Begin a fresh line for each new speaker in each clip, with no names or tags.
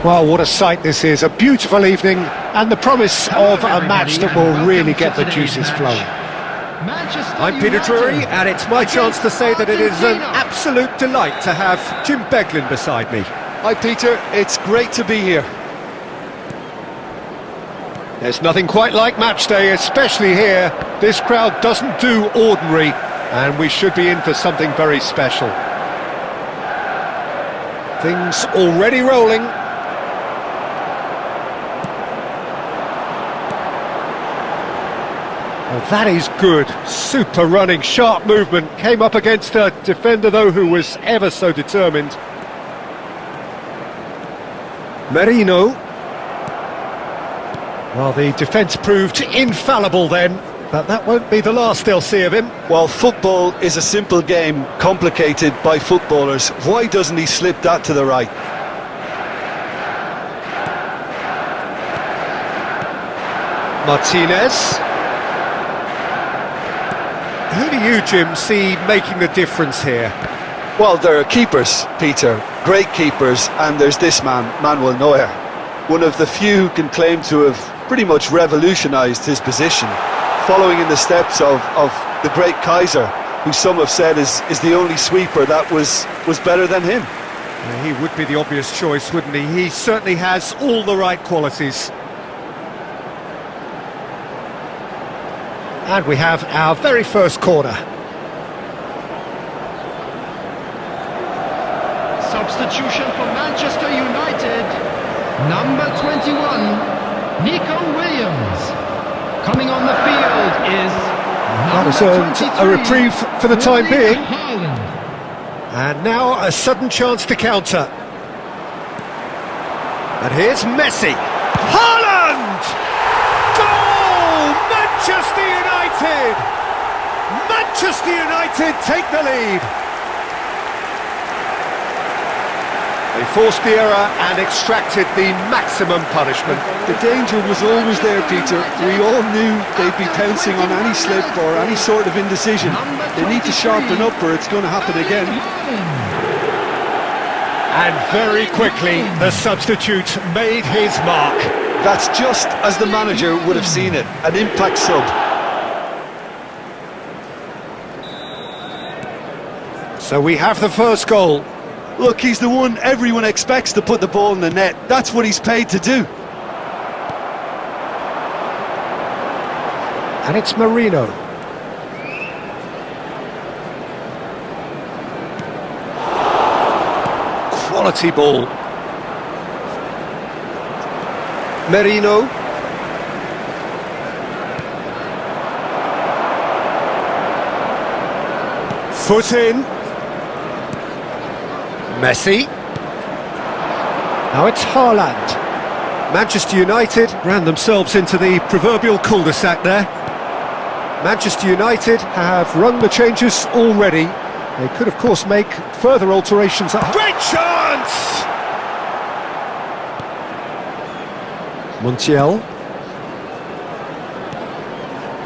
Well, what a sight this is, a beautiful evening and the promise of a match that will really get the juices flowing.
I'm Peter Drury, and it's my chance to say that it is an absolute delight to have Jim Beglin beside me.
Hi Peter, it's great to be here.
There's nothing quite like match day, especially here. This crowd doesn't do ordinary, and we should be in for something very special. Things already rolling. Well, that is good. Super running, sharp movement. Came up against a defender, though, who was ever so determined. Merino. Well, the defence proved infallible then, but that won't be the last they'll see of him.
Well, football is a simple game, complicated by footballers. Why doesn't he slip that to the right?
Martinez. Who do you, Jim, see making the difference here?
Well, there are keepers, Peter, great keepers, and there's this man, Manuel Neuer. One of the few who can claim to have pretty much revolutionised his position, following in the steps of the great Kaiser, who some have said is the only sweeper that was better than him.
Yeah, he would be the obvious choice, wouldn't he? He certainly has all the right qualities. And we have our very first corner.
Substitution for Manchester United. Number 21, Nico Williams. Coming on the field is
That has earned a reprieve for the time being. And now a sudden chance to counter. And here's Messi. Haaland! Goal! Manchester United! Manchester United take the lead. They forced the error and extracted the maximum punishment.
The danger was always there, Peter. We all knew they'd be pouncing on any slip or any sort of indecision. They need to sharpen up or it's going to happen again.
And very quickly, the substitute made his mark.
That's just as the manager would have seen it, an impact sub.
So we have the first goal.
Look, he's the one everyone expects to put the ball in the net. That's what he's paid to do.
And it's Merino. Quality ball. Merino. Foot in. Messi. Now it's Haaland. Manchester United ran themselves into the proverbial cul-de-sac there. Manchester United have run the changes already. They could, of course, make further alterations. Great chance! Montiel.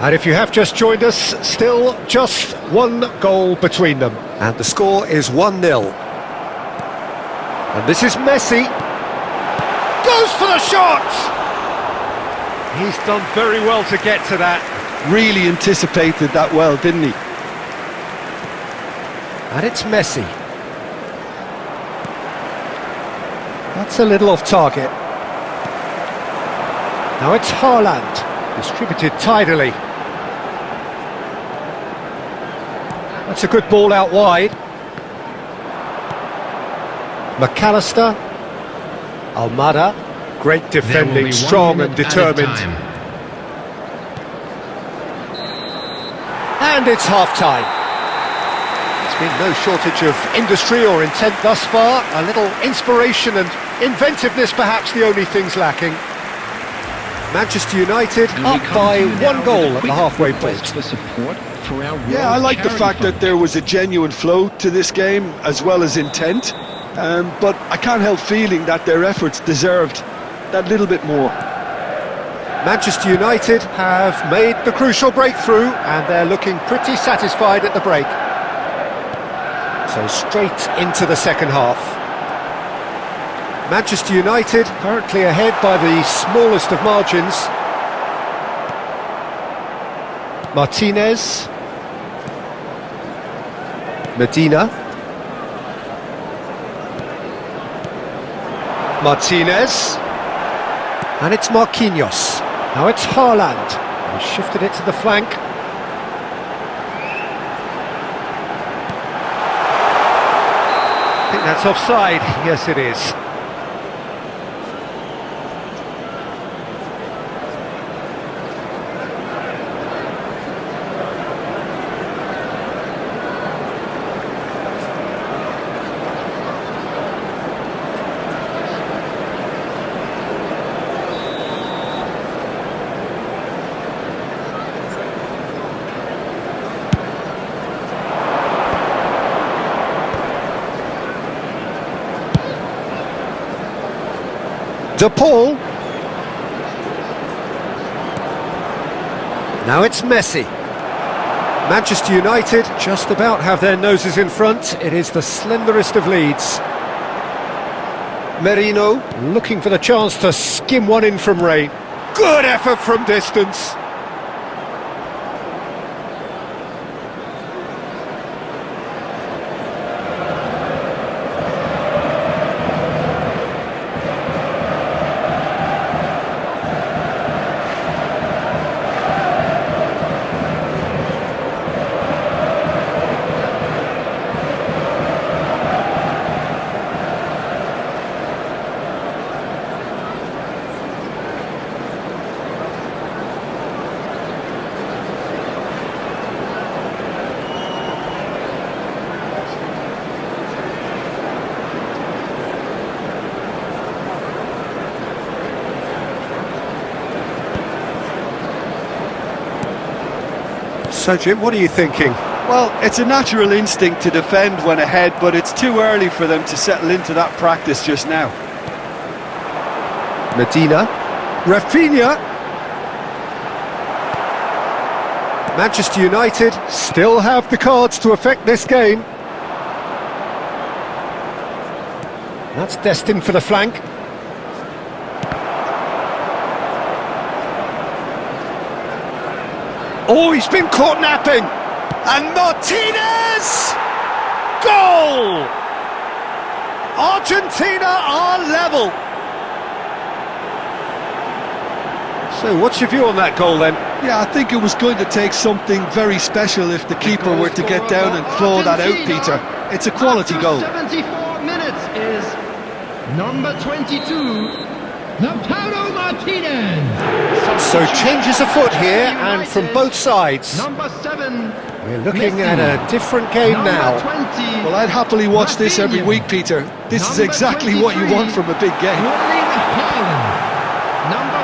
And if you have just joined us, still just one goal between them. And the score is 1-0. And this is Messi. Goes for the shot! He's done very well to get to that.
Really anticipated that well, didn't he?
And it's Messi. That's a little off target. Now it's Haaland. Distributed tidily. That's a good ball out wide. McAllister. Almada. Great defending, strong and determined. And it's half-time. There's been no shortage of industry or intent thus far. A little inspiration and inventiveness, perhaps the only things lacking. Manchester United up by one goal at the halfway point.
Yeah, I like the fact that there was a genuine flow to this game as well as intent. But I can't help feeling that their efforts deserved that little bit more.
Manchester United have made the crucial breakthrough and they're looking pretty satisfied at the break. So straight into the second half. Manchester United currently ahead by the smallest of margins. Martinez. Medina. Martinez. And it's Marquinhos. Now it's Haaland. He shifted it to the flank. I think that's offside. Yes, it is. De Paul. Now it's Messi. Manchester United just about have their noses in front. It is the slenderest of leads. Merino looking for the chance to skim one in from rain. Good effort from distance. So Jim, what are you thinking?
Well, it's a natural instinct to defend when ahead, but it's too early for them to settle into that practice just now.
Medina. Rafinha. Manchester United still have the cards to affect this game. That's destined for the flank. Oh, he's been caught napping! And Martinez! Goal! Argentina are level! So what's your view on that goal then?
Yeah, I think it was going to take something very special if the keeper were to get down and claw that out, Peter. It's a quality goal.
74 minutes is number 22, Lautaro Martinez.
So changes afoot here, and from both sides.
Number 7.
We're looking at a different game now.
20.
Well, I'd happily watch this every week, Peter. This is exactly what you want from a big game.
Number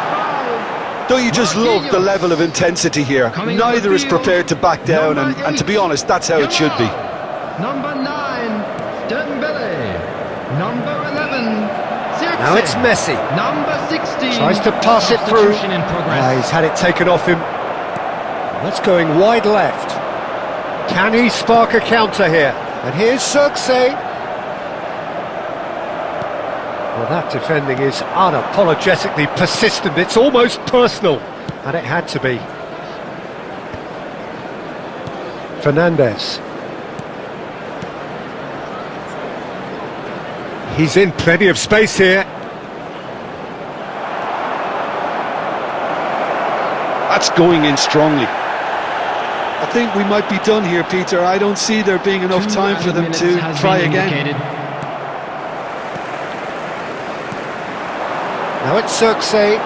5.
Don't you just love the level of intensity here? Neither is prepared to back down, and to be honest, that's how it should be.
Number 9, Dembele. Number 11,
Now it's Messi.
Number 16.
Tries to pass it through.
Substitution in progress.
He's had it taken off him. That's going wide left. Can he spark a counter here? And here's Cirque. Well, that defending is unapologetically persistent. It's almost personal. And it had to be. Fernandes. He's in plenty of space here.
That's going in strongly. I think we might be done here, Peter. I don't see there being enough time for them to try again.
Now it's Cirque.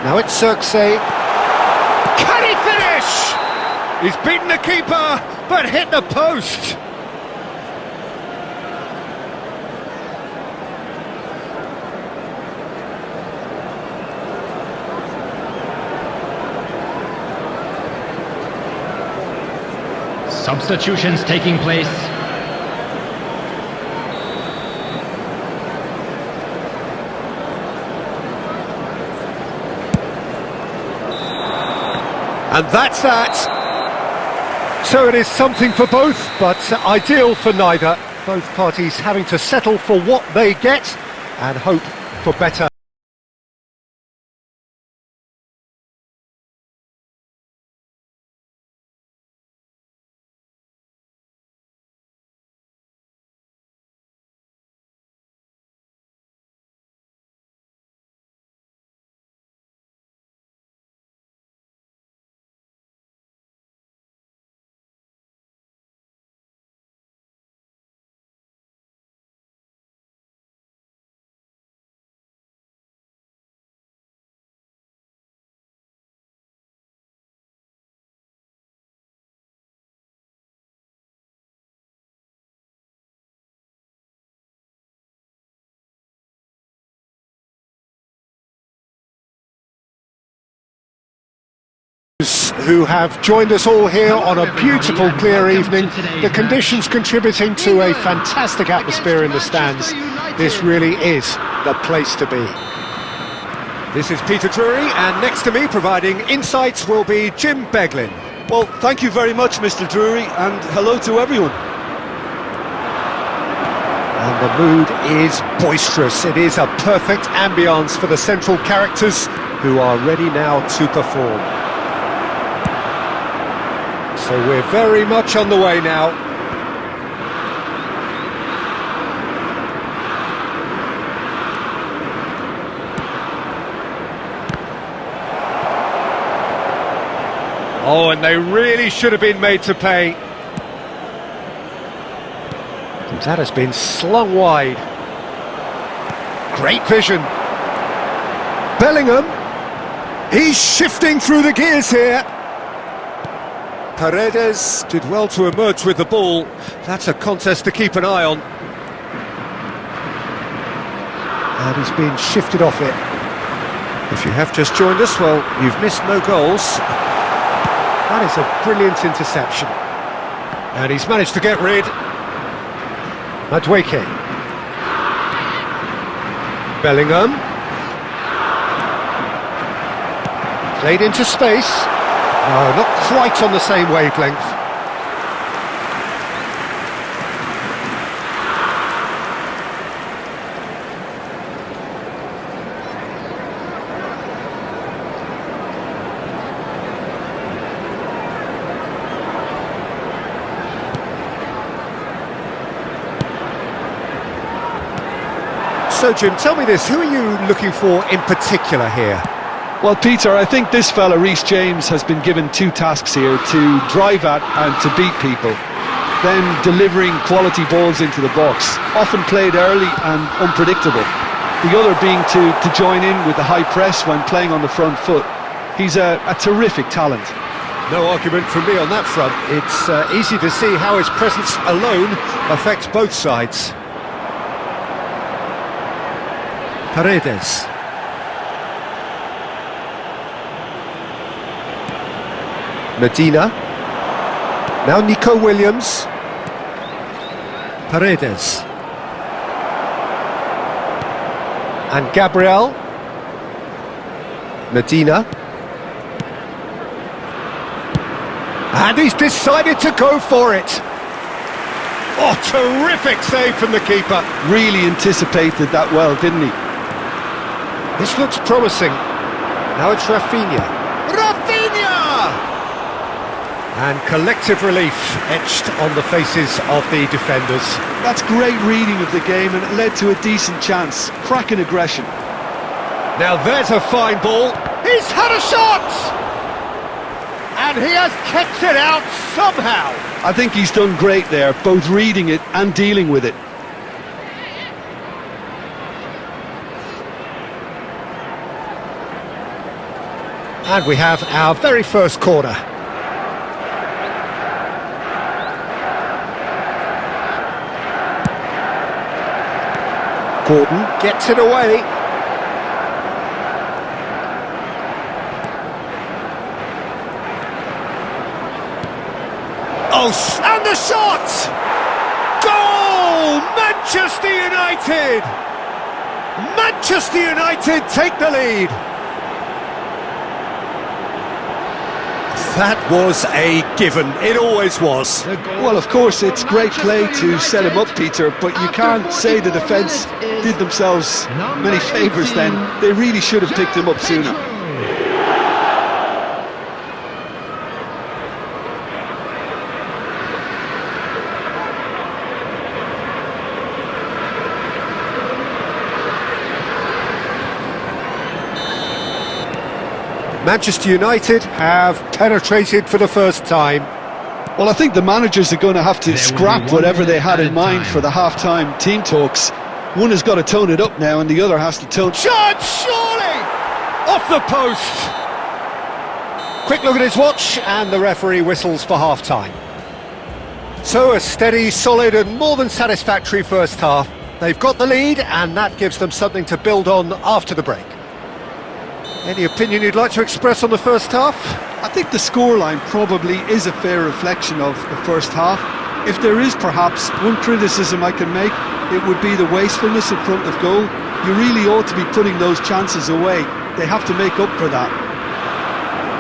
Now it's Cirque. Can he finish? He's beaten the keeper, but hit the post.
Substitutions taking place.
And that's that. So it is something for both, but ideal for neither. Both parties having to settle for what they get and hope for better. Who have joined us all here on a beautiful clear evening. The conditions contributing to a fantastic atmosphere in the stands. This really is the place to be. This is Peter Drury, and next to me providing insights will be Jim Beglin.
Well, thank you very much, Mr. Drury, and hello to everyone.
And the mood is boisterous. It is a perfect ambience for the central characters who are ready now to perform. So we're very much on the way now. Oh, and they really should have been made to pay. And that has been slung wide. Great vision. Bellingham. He's shifting through the gears here. Paredes did well to emerge with the ball. That's a contest to keep an eye on. And he's been shifted off it. If you have just joined us, well, you've missed no goals. That is a brilliant interception. And he's managed to get rid. Madueke. Bellingham. Played into space. No, not quite on the same wavelength. So Jim, tell me this, who are you looking for in particular here?
Well, Peter, I think this fella, Reece James, has been given two tasks here: to drive at and to beat people. Then delivering quality balls into the box, often played early and unpredictable. The other being to join in with the high press when playing on the front foot. He's a terrific talent.
No argument from me on that front. It's easy to see how his presence alone affects both sides. Paredes. Medina. Now Nico Williams. Paredes. And Gabriel. Medina. And he's decided to go for it. Oh, terrific save from the keeper.
Really anticipated that well, didn't he?
This looks promising. Now it's Rafinha. And collective relief etched on the faces of the defenders.
That's great reading of the game, and it led to a decent chance. Cracking aggression.
Now there's a fine ball. He's had a shot! And he has kept it out somehow.
I think he's done great there, both reading it and dealing with it.
And we have our very first corner. Gordon gets it away. Oh, and the shot! Goal! Manchester United! Manchester United take the lead. That was a given. It always was.
The goal
Well, of course, it's
for
great play
Manchester
to set him up,
United.
Peter, but you
After
can't say the
44
defence
minutes is
did themselves
number
many favours
18,
then. They really should have picked him up sooner.
Pedro.
Manchester United have penetrated for the first time.
Well, I think the managers are going to have to
There will be
scrap
1
whatever they
minute
had
at
in
a
mind
time.
for the half-time team talks. One has got to tone it up now, and the other has to tone...
Shot, surely! Off the post! Quick look at his watch, and the referee whistles for half-time. So a steady, solid and more than satisfactory first half. They've got the lead, and that gives them something to build on after the break. Any opinion you'd like to express on the first half?
I think the scoreline probably is a fair reflection of the first half. If there is perhaps one criticism I can make, it would be the wastefulness in front of goal. You really ought to be putting those chances away. They have to make up for that.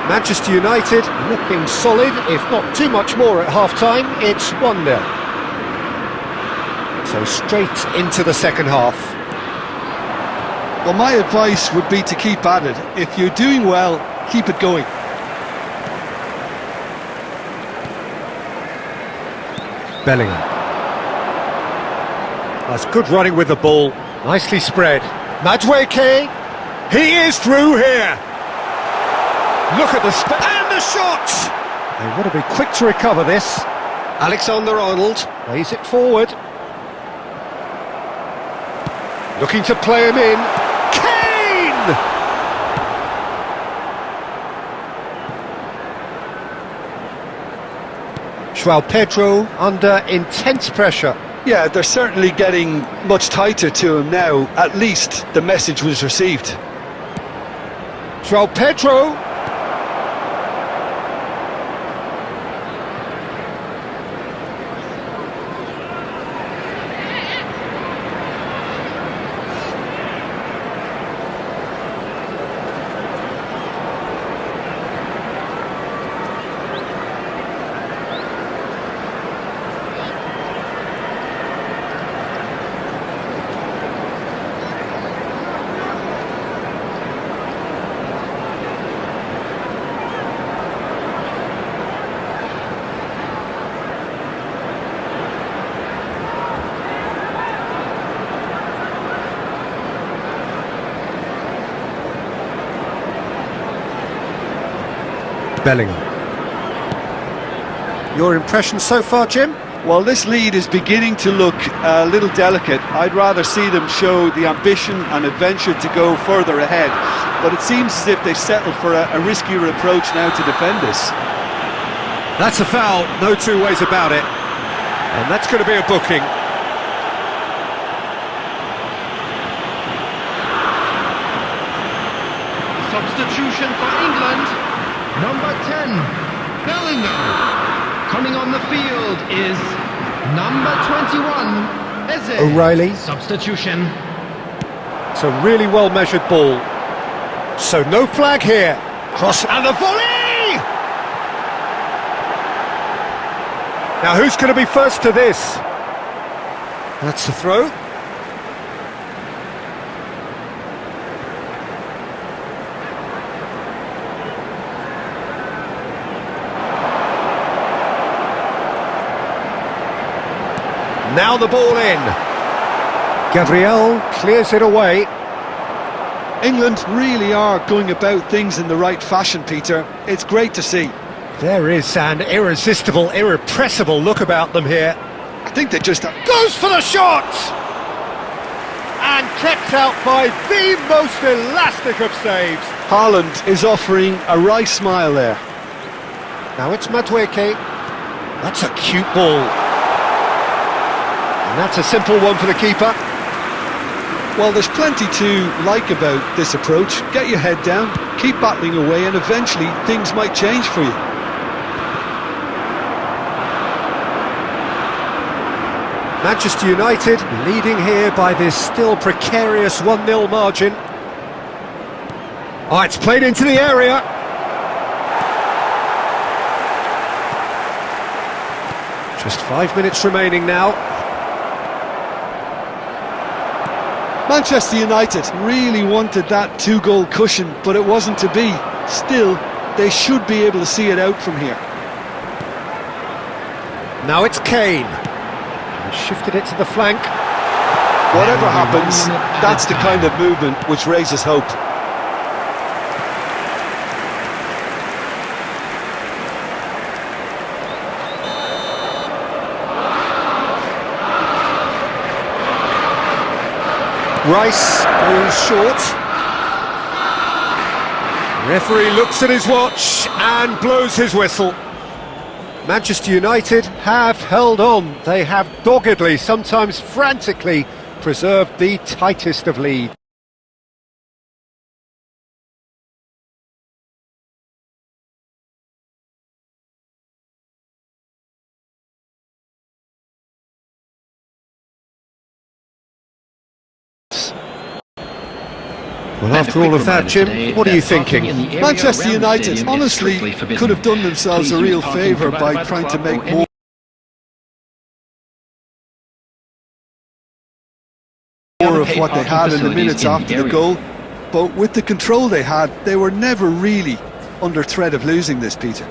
Manchester United looking solid, if not too much more at half-time. It's 1-0. So straight into the second half.
Well, my advice would be to keep at it. If you're doing well, keep it going.
Bellingham. That's good running with the ball. Nicely spread. Madueke. He is through here. Look at the and the shot. They want to be quick to recover this. Alexander-Arnold plays it forward. Looking to play him in. Kane! João Pedro under intense pressure.
Yeah, they're certainly getting much tighter to him now. At least the message was received.
João Pedro. Bellingham. Your impression so far, Jim?
Well, this lead is beginning to look a little delicate. I'd rather see them show the ambition and adventure to go further ahead. But it seems as if they've settled for a riskier approach now to defend this.
That's a foul, no two ways about it. And that's going to be a booking.
Substitution for England. Number 10, Bellingham. Coming on the field is number 21, Eze.
O'Reilly.
Substitution.
It's a really well-measured ball. So no flag here. Cross and the volley! Now who's going to be first to this? That's the throw. Now the ball in. Gabriel clears it away.
England really are going about things in the right fashion, Peter. It's great to see.
There is an irresistible, irrepressible look about them here.
I think they just...
Goes for the shot! And kept out by the most elastic of saves.
Haaland is offering a wry smile there.
Now it's Madueke. That's a cute ball. And that's a simple one for the keeper.
Well, there's plenty to like about this approach. Get your head down, keep battling away, and eventually things might change for you.
Manchester United leading here by this still precarious 1-0 margin. Oh, it's played into the area. Just 5 minutes remaining now.
Manchester United really wanted that 2-goal cushion, but it wasn't to be. Still, they should be able to see it out from here.
Now it's Kane. He shifted it to the flank.
Whatever happens, that's the kind of movement which raises hope.
Rice goes short. Referee looks at his watch and blows his whistle. Manchester United have held on. They have doggedly, sometimes frantically, preserved the tightest of leads. Well, after all of that, Jim, what are you thinking?
Manchester United honestly could have done themselves a real favour by trying to make more of what they had in the minutes after the goal. But with the control they had, they were never really under threat of losing this, Peter.